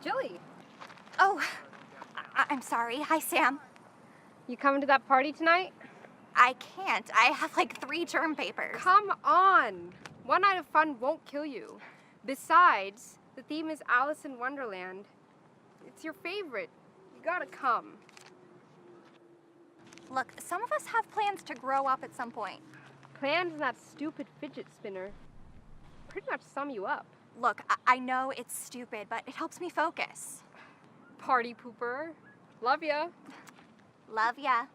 Jilly, Oh, I'm sorry. Hi, Sam. you coming to that party tonight? I can't. I have like 3 term papers. Come on! One night of fun won't kill you. Besides, the theme is Alice in Wonderland. It's your favorite. You gotta come. Look, some of us have plans to grow up at some point. Plans and that stupid fidget spinner pretty much sum you up. Look, I know it's stupid, but it helps me focus. Party pooper. Love ya. Love ya.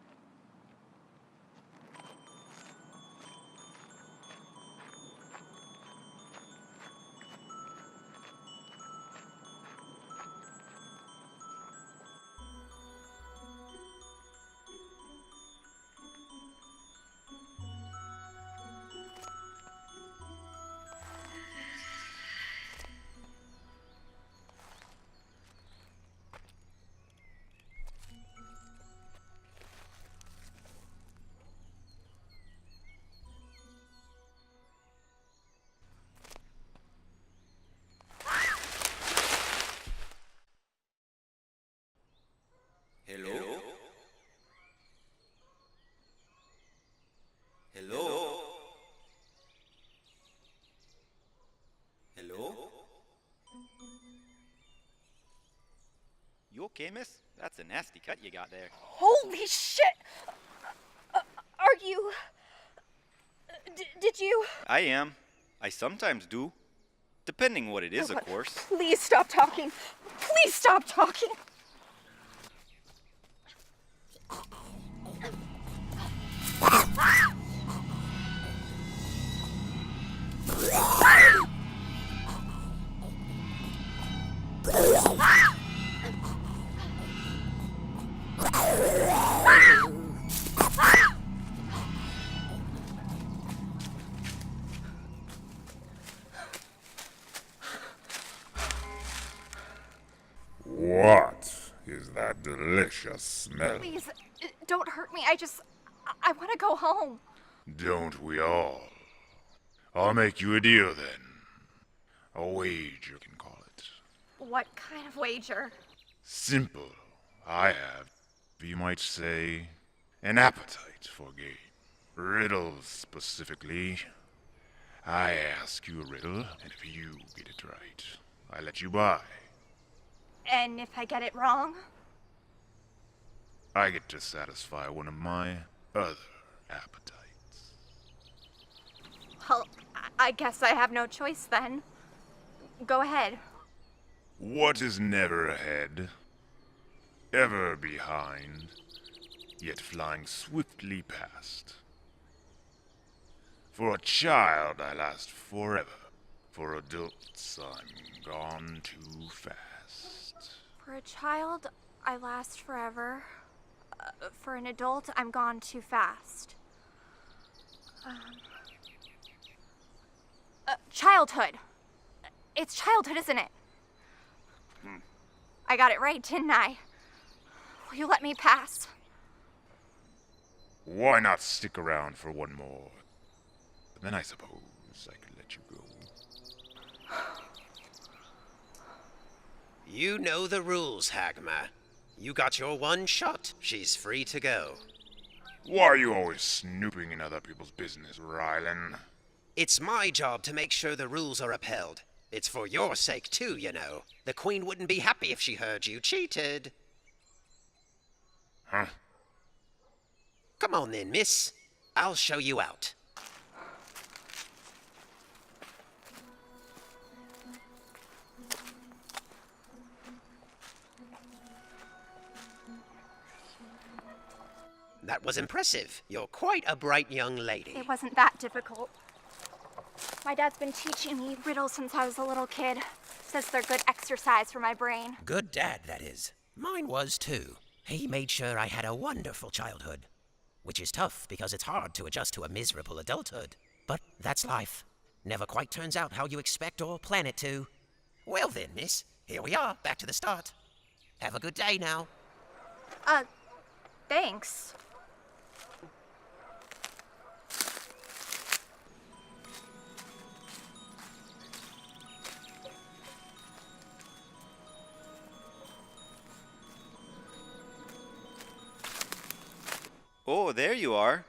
Hello? Hello? Hello? You okay, miss? That's a nasty cut you got there. Holy shit! Are you... Did you... I am. I sometimes do. Depending what it is, of course. Please stop talking. Please stop talking. What is that delicious smell? Please, don't hurt me. I want to go home. Don't we all? I'll make you a deal then. A wager, you can call it. What kind of wager? Simple. I have, you might say, an appetite for game. Riddles, specifically. I ask you a riddle, and if you get it right, I let you buy. And if I get it wrong? I get to satisfy one of my other appetites. Well, I guess I have no choice then. Go ahead. What is never ahead, ever behind, yet flying swiftly past? For a child I last forever, for adults I'm gone too fast. For a child, I last forever. For an adult, I'm gone too fast. Childhood. It's childhood, isn't it? I got it right, didn't I? Will you let me pass? Why not stick around for one more? Then I suppose I could let you go. You know the rules, Hagma. You got your one shot. She's free to go. Why are you always snooping in other people's business, Rylan? It's my job to make sure the rules are upheld. It's for your sake, too, you know. The Queen wouldn't be happy if she heard you cheated. Huh? Come on then, miss. I'll show you out. That was impressive. You're quite a bright young lady. It wasn't that difficult. My dad's been teaching me riddles since I was a little kid. Says they're good exercise for my brain. Good dad, that is. Mine was, too. He made sure I had a wonderful childhood. Which is tough, because it's hard to adjust to a miserable adulthood. But that's life. Never quite turns out how you expect or plan it to. Well then, miss. Here we are, back to the start. Have a good day now. Thanks. Oh, there you are.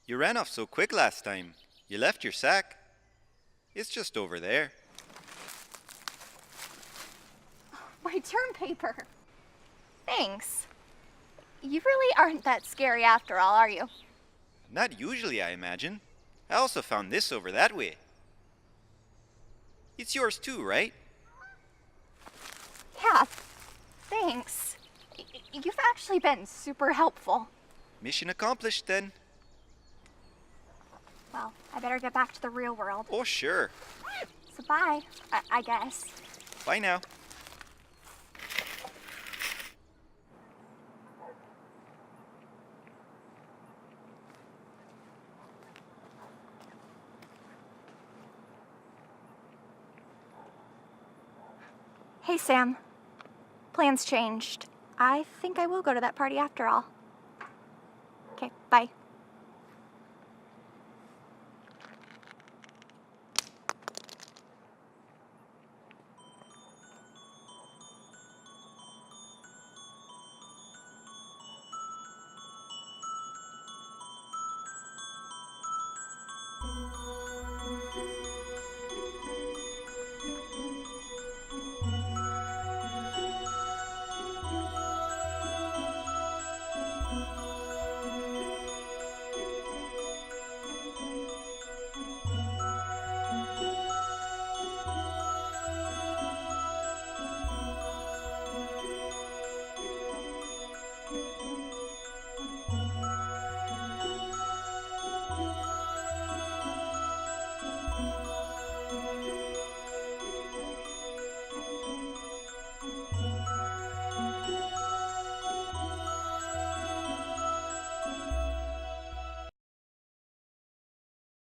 You ran off so quick last time. You left your sack. It's just over there. My term paper. Thanks. You really aren't that scary after all, are you? Not usually, I imagine. I also found this over that way. It's yours too, right? Yeah, thanks. You've actually been super helpful. Mission accomplished then. Well, I better get back to the real world. Oh, sure. So bye, I guess. Bye now. Hey, Sam. Plans changed. I think I will go to that party after all. Okay, bye.